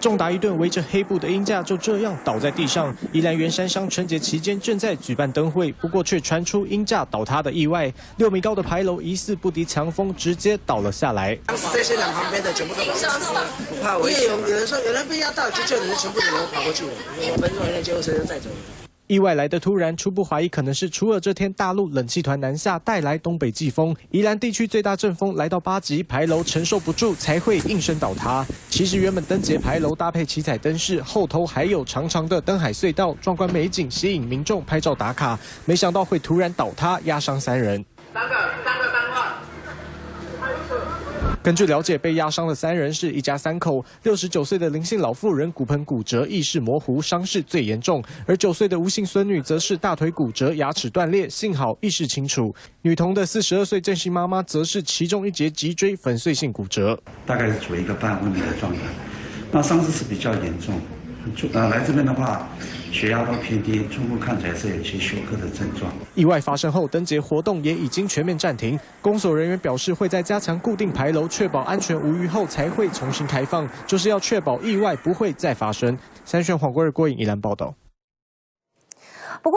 重打一顿，围着黑布的鹰架就这样倒在地上。宜兰员山乡春节期间正在举办灯会，不过却传出鹰架倒塌的意外，6米高的牌楼疑似不敌强风，直接倒了下来。当时这些人旁边的全部都不怕危险。有人说有人被压到，就救人，全部的人跑过去了，5分钟以内救护车就载走了。 意外来得突然，初步怀疑可能是除了这天大陆冷气团南下带来东北季风，宜兰地区最大阵风来到8级，牌楼承受不住才会应声倒塌。其实原本灯节牌楼搭配七彩灯饰，后头还有长长的灯海隧道，壮观美景吸引民众拍照打卡，没想到会突然倒塌，压伤3人。3个单话。 根据了解，被压伤的3人是一家3口，69岁的林姓老妇人骨盆骨折，意识模糊，伤势最严重；而9岁的吴姓孙女则是大腿骨折，牙齿断裂，幸好意识清楚。女童的42岁郑姓妈妈则是其中一节脊椎粉碎性骨折，大概是处于一个半昏迷的状态，那伤势是比较严重。来这边的话，血压都偏低，初步看起来是有些休克的症状。意外发生后，灯节活动也已经全面暂停。公所人员表示，会在加强固定牌楼，确保安全无虞后才会重新开放，就是要确保意外不会再发生。3选黄国日、郭颖宜兰报道。